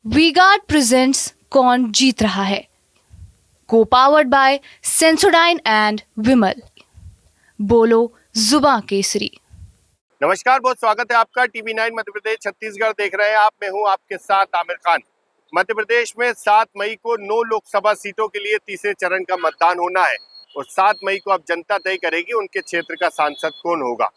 V-Guard presents कौन जीत रहा है, को पावर्ड बाय सेंसोडाइन एंड विमल। बोलो जुबां केसरी। नमस्कार, बहुत स्वागत है आपका। टीवी 9 मध्य प्रदेश छत्तीसगढ़ देख रहे हैं आप। मैं हूं आपके साथ आमिर खान। मध्य प्रदेश में 7 मई को 9 लोकसभा सीटों के लिए तीसरे चरण का मतदान होना है और 7 मई को अब जनता तय करेगी उनके क्षेत्र का सांसद कौन होगा।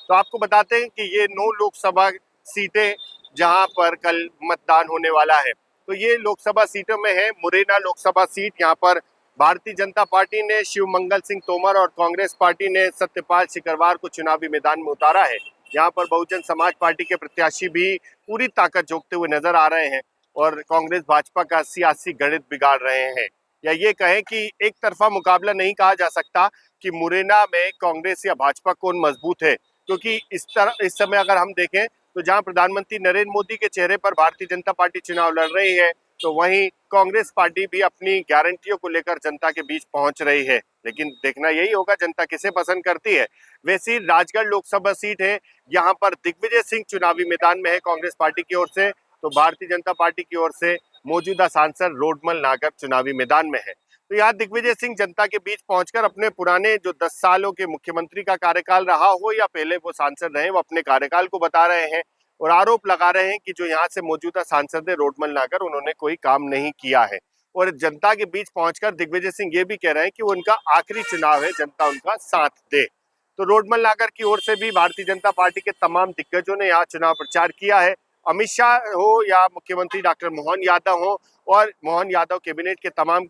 तो आपको बताते हैं कि ये 9 लोकसभा सीटें जहां पर कल मतदान होने वाला है, तो ये लोकसभा सीटों में है मुरैना लोकसभा सीट। यहाँ पर भारतीय जनता पार्टी ने शिवमंगल सिंह तोमर और कांग्रेस पार्टी ने सत्यपाल सिकरवार को चुनावी मैदान में उतारा है। यहाँ पर बहुजन समाज पार्टी के प्रत्याशी भी पूरी ताकत झोंकते हुए नजर आ रहे हैं और कांग्रेस भाजपा का सियासी गणित बिगाड़ रहे हैं। या ये कहें कि एक तरफा मुकाबला नहीं कहा जा सकता कि मुरैना में कांग्रेस या भाजपा कौन मजबूत है, क्योंकि इस समय अगर हम देखें तो जहां प्रधानमंत्री नरेंद्र मोदी के चेहरे पर भारतीय जनता पार्टी चुनाव लड़ रही है, तो वहीं कांग्रेस पार्टी भी अपनी गारंटियों को लेकर जनता के बीच पहुंच रही है। लेकिन देखना यही होगा जनता किसे पसंद करती है। वैसी राजगढ़ लोकसभा सीट है, यहाँ पर दिग्विजय सिंह चुनावी मैदान में है कांग्रेस पार्टी की ओर से, तो भारतीय जनता पार्टी की ओर से मौजूदा सांसद रोडमल नागर चुनावी मैदान में है। तो यहाँ दिग्विजय सिंह जनता के बीच पहुंचकर अपने पुराने जो 10 सालों के मुख्यमंत्री का कार्यकाल रहा हो या पहले वो सांसद रहे, वो अपने कार्यकाल को बता रहे हैं और आरोप लगा रहे हैं कि जो यहाँ से मौजूदा सांसद है रोडमल नागर, उन्होंने कोई काम नहीं किया है। और जनता के बीच पहुंचकर दिग्विजय सिंह ये भी कह रहे हैं कि वो उनका आखिरी चुनाव है, जनता उनका साथ दे। तो रोडमल नागर की ओर से भी भारतीय जनता पार्टी के तमाम दिग्गजों ने यहाँ चुनाव प्रचार किया है। अमित शाह हो या मुख्यमंत्री डॉक्टर मोहन यादव हो और मोहन यादव कैबिनेट के तमाम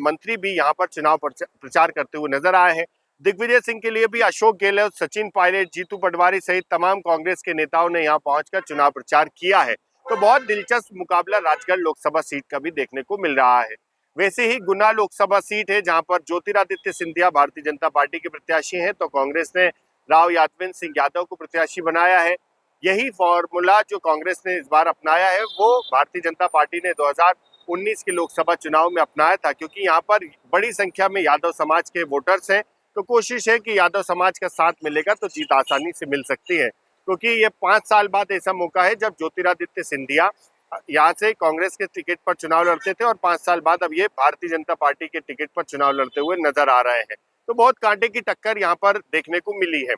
मंत्री भी यहाँ पर चुनाव प्रचार करते हुए नजर आए हैं। दिग्विजय सिंह के लिए भी अशोक गहलोत, सचिन पायलट, जीतू पटवारी सहित तमाम कांग्रेस के नेताओं ने यहाँ पहुंचकर चुनाव प्रचार किया है। तो बहुत दिलचस्प मुकाबला राजगढ़ लोकसभा सीट का भी देखने को मिल रहा है। वैसे ही गुना लोकसभा सीट है, जहां पर ज्योतिरादित्य सिंधिया भारतीय जनता पार्टी के प्रत्याशी हैं, तो कांग्रेस ने राव यादवेंद्र सिंह यादव को प्रत्याशी बनाया है। यही फॉर्मूला जो कांग्रेस ने इस बार अपनाया है वो भारतीय जनता पार्टी ने 2019 के लोकसभा चुनाव में अपनाया था, क्योंकि यहाँ पर बड़ी संख्या में यादव समाज के वोटर्स हैं। तो कोशिश है कि यादव समाज का साथ मिलेगा तो जीत आसानी से मिल सकती है, क्योंकि ये 5 साल बाद ऐसा मौका है जब ज्योतिरादित्य सिंधिया यहाँ से कांग्रेस के टिकट पर चुनाव लड़ते थे और 5 साल बाद अब ये भारतीय जनता पार्टी के टिकट पर चुनाव लड़ते हुए नजर आ रहे हैं। तो बहुत कांटे की टक्कर यहाँ पर देखने को मिली है।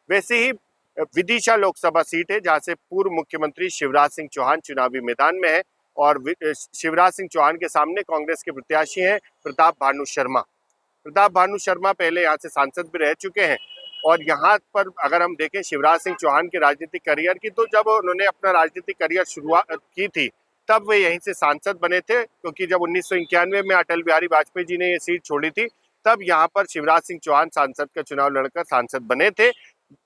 वैसे ही विदिशा लोकसभा सीट है, जहाँ से पूर्व मुख्यमंत्री शिवराज सिंह चौहान चुनावी मैदान में है और शिवराज सिंह चौहान के सामने कांग्रेस के प्रत्याशी हैं प्रताप भानु शर्मा। प्रताप भानु शर्मा पहले यहाँ से सांसद भी रह चुके हैं और यहाँ पर अगर हम देखें शिवराज सिंह चौहान के राजनीतिक करियर की, तो जब उन्होंने अपना राजनीतिक करियर शुरुआत की थी तब वे यहीं से सांसद बने थे, क्योंकि जब 1991 में अटल बिहारी वाजपेयी जी ने ये सीट छोड़ी थी तब यहाँ पर शिवराज सिंह चौहान सांसद का चुनाव लड़कर सांसद बने थे।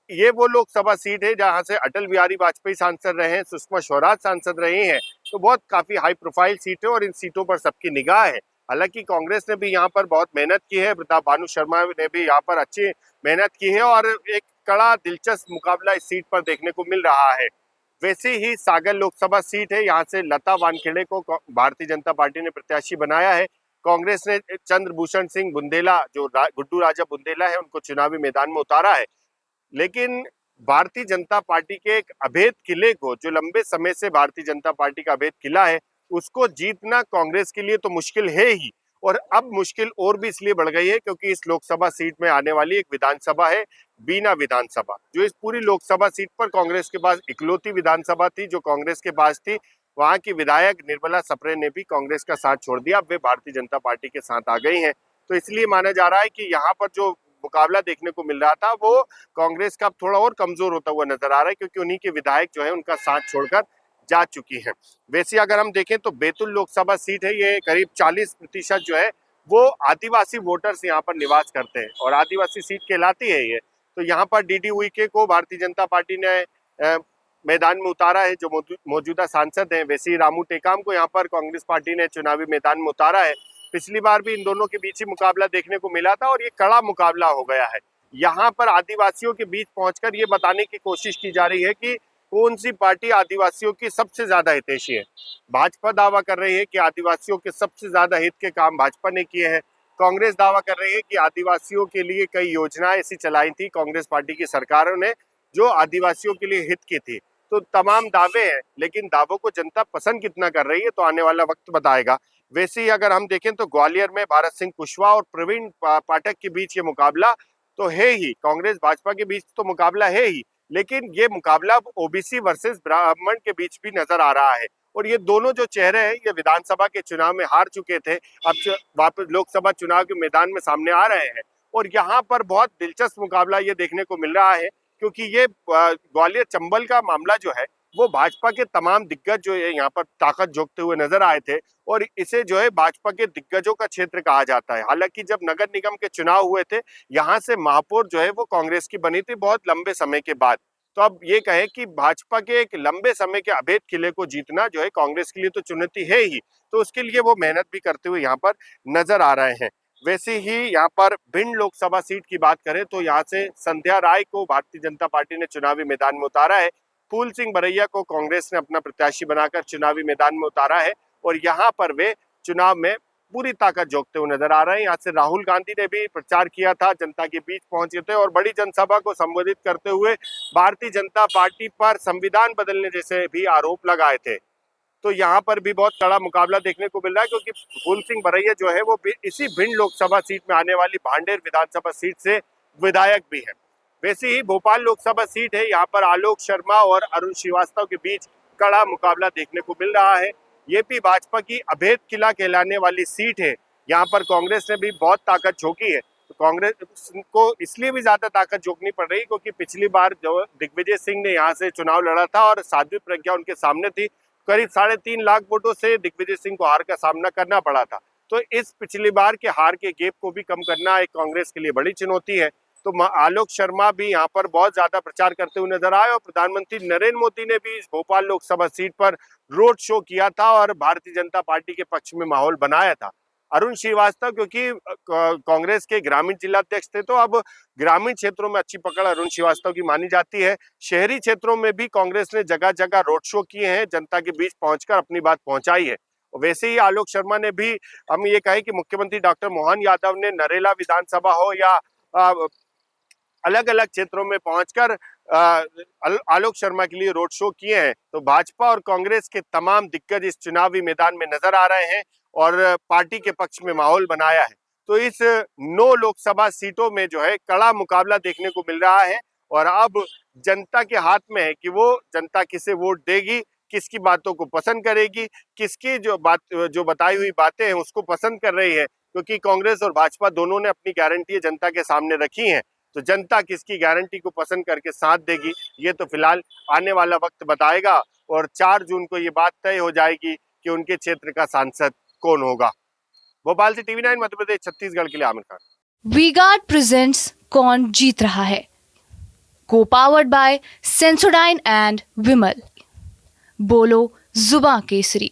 ये वो लोकसभा सीट है जहां से अटल बिहारी वाजपेयी सांसद रहे हैं, सुषमा स्वराज सांसद रही हैं। तो बहुत काफी हाई प्रोफाइल सीट है और इन सीटों पर सबकी निगाह है। हालांकि कांग्रेस ने भी यहाँ पर बहुत मेहनत की है, प्रताप भानु शर्मा ने भी यहाँ पर अच्छी मेहनत की है और एक कड़ा दिलचस्प मुकाबला इस सीट पर देखने को मिल रहा है। वैसे ही सागर लोकसभा सीट है, यहाँ से लता वानखेड़े को भारतीय जनता पार्टी ने प्रत्याशी बनाया है। कांग्रेस ने चंद्रभूषण सिंह बुंदेला, जो गुड्डू राजा बुंदेला है, उनको चुनावी मैदान में उतारा है। लेकिन भारतीय जनता पार्टी के एक अभेद किले को, जो लंबे समय से भारतीय जनता पार्टी का अभेद किला है, उसको जीतना कांग्रेस के लिए तो मुश्किल है ही, और अब मुश्किल और भी इसलिए बढ़ गई है क्योंकि इस लोकसभा सीट में आने वाली एक विधानसभा है, बीना विधानसभा, जो इस पूरी लोकसभा सीट पर कांग्रेस के पास इकलौती विधानसभा थी जो कांग्रेस के पास थी। वहां की विधायक निर्मला सप्रे ने भी कांग्रेस का साथ छोड़ दिया, अब वे भारतीय जनता पार्टी के साथ आ गई हैं। तो इसलिए माना जा रहा है कि यहाँ पर जो मुकाबला देखने को मिल रहा था वो कांग्रेस का थोड़ा और कमजोर होता हुआ नजर आ रहा है, क्योंकि उन्हीं के विधायक जो है उनका साथ छोड़कर जा चुकी हैं। वैसे अगर हम देखें तो बैतूल लोकसभा सीट है, ये करीब 40% जो है वो आदिवासी वोटर्स यहाँ पर निवास करते हैं और आदिवासी सीट कहलाती है ये। तो यहाँ पर डीडी उइके को भारतीय जनता पार्टी ने मैदान में उतारा है, जो मौजूदा सांसद हैं। वैसे ही रामू टेकाम को यहाँ पर कांग्रेस पार्टी ने चुनावी मैदान में उतारा है। पिछली बार भी इन दोनों के बीच ही मुकाबला देखने को मिला था और ये कड़ा मुकाबला हो गया है। यहाँ पर आदिवासियों के बीच पहुंचकर ये बताने की कोशिश की जा रही है कि कौन सी पार्टी आदिवासियों की सबसे ज्यादा हितैषी है। भाजपा दावा कर रही है कि आदिवासियों के सबसे ज्यादा हित के काम भाजपा ने किए हैं। कांग्रेस दावा कर रही है कि आदिवासियों के लिए कई योजनाएं ऐसी चलाई थी कांग्रेस पार्टी की सरकारों ने जो आदिवासियों के लिए हित की थी। तो तमाम दावे हैं, लेकिन दावों को जनता पसंद कितना कर रही है तो आने वाला वक्त बताएगा। वैसे ही अगर हम देखें तो ग्वालियर में भारत सिंह कुशवाहा और प्रवीण पाठक के बीच ये मुकाबला तो है ही, कांग्रेस भाजपा के बीच तो मुकाबला है ही, लेकिन ये मुकाबला ओबीसी वर्सेस ब्राह्मण के बीच भी नजर आ रहा है। और ये दोनों जो चेहरे हैं ये विधानसभा के चुनाव में हार चुके थे, अब वापस लोकसभा चुनाव के मैदान में सामने आ रहे हैं। और यहाँ पर बहुत दिलचस्प मुकाबला ये देखने को मिल रहा है, क्योंकि ये ग्वालियर चंबल का मामला जो है वो भाजपा के तमाम दिग्गज जो है यहाँ पर ताकत झोंकते हुए नजर आए थे, और इसे जो है भाजपा के दिग्गजों का क्षेत्र कहा जाता है। हालांकि जब नगर निगम के चुनाव हुए थे, यहाँ से महापौर जो है वो कांग्रेस की बनी थी बहुत लंबे समय के बाद। तो अब ये कहे कि भाजपा के एक लंबे समय के अभेद किले को जीतना जो है कांग्रेस के लिए तो चुनौती है ही, तो उसके लिए वो मेहनत भी करते हुए यहाँ पर नजर आ रहे हैं। वैसे ही यहाँ पर भिंड लोकसभा सीट की बात करें तो यहाँ से संध्या राय को भारतीय जनता पार्टी ने चुनावी मैदान में उतारा है। फूल सिंह बरैया को कांग्रेस ने अपना प्रत्याशी बनाकर चुनावी मैदान में उतारा है, और यहाँ पर वे चुनाव में पूरी ताकत झोंकते हुए नजर आ रहे हैं। यहाँ से राहुल गांधी ने भी प्रचार किया था, जनता के बीच पहुंचे थे और बड़ी जनसभा को संबोधित करते हुए भारतीय जनता पार्टी पर संविधान बदलने जैसे भी आरोप लगाए थे। तो यहाँ पर भी बहुत कड़ा मुकाबला देखने को मिल रहा है, क्योंकि फूल सिंह बरैया जो है वो इसी भिंड लोकसभा सीट में आने वाली भांडेर विधानसभा सीट से विधायक भी है। वैसे ही भोपाल लोकसभा सीट है, यहाँ पर आलोक शर्मा और अरुण श्रीवास्तव के बीच कड़ा मुकाबला देखने को मिल रहा है। ये भी भाजपा की अभेद किला कहलाने वाली सीट है। यहाँ पर कांग्रेस ने भी बहुत ताकत झोंकी है, तो कांग्रेस को इसलिए भी ज्यादा ताकत झोंकनी पड़ रही क्योंकि पिछली बार जो दिग्विजय सिंह ने यहाँ से चुनाव लड़ा था और साध्वी प्रज्ञा उनके सामने थी, करीब 3.5 लाख वोटों से दिग्विजय सिंह को हार का सामना करना पड़ा था। तो इस पिछली बार के हार के गैप को भी कम करना एक कांग्रेस के लिए बड़ी चुनौती है। तो आलोक शर्मा भी यहाँ पर बहुत ज्यादा प्रचार करते हुए नजर आए, और प्रधानमंत्री नरेंद्र मोदी ने भी इस भोपाल लोकसभा सीट पर रोड शो किया था और भारतीय जनता पार्टी के पक्ष में माहौल बनाया था। अरुण श्रीवास्तव क्योंकि कांग्रेस के ग्रामीण जिलाध्यक्ष थे, तो अब ग्रामीण क्षेत्रों में अच्छी पकड़ अरुण श्रीवास्तव की मानी जाती है। शहरी क्षेत्रों में भी कांग्रेस ने जगह जगह रोड शो किए हैं, जनता के बीच पहुंचकर अपनी बात पहुंचाई है। वैसे ही आलोक शर्मा ने भी, हम ये कहें कि मुख्यमंत्री डॉक्टर मोहन यादव ने नरेला विधानसभा हो या अलग अलग क्षेत्रों में पहुंचकर आलोक शर्मा के लिए रोड शो किए हैं। तो भाजपा और कांग्रेस के तमाम दिग्गज इस चुनावी मैदान में नजर आ रहे हैं और पार्टी के पक्ष में माहौल बनाया है। तो इस 9 लोकसभा सीटों में जो है कड़ा मुकाबला देखने को मिल रहा है, और अब जनता के हाथ में है कि वो जनता किसे वोट देगी, किसकी बातों को पसंद करेगी, किसकी जो बताई हुई बातें हैं उसको पसंद कर रही है। क्योंकि कांग्रेस और भाजपा दोनों ने अपनी गारंटी जनता के सामने रखी है, तो जनता किसकी गारंटी को पसंद करके साथ देगी ये तो फिलहाल आने वाला वक्त बताएगा, और 4 जून को ये बात तय हो जाएगी कि उनके क्षेत्र का सांसद कौन होगा। भोपाल से TV9 मध्य प्रदेश छत्तीसगढ़ के लिए आमिर खान। वी-गार्ड प्रेजेंट्स कौन जीत रहा है, को पावर्ड बाय सेंसोडाइन एंड विमल। बोलो जुबां केसरी।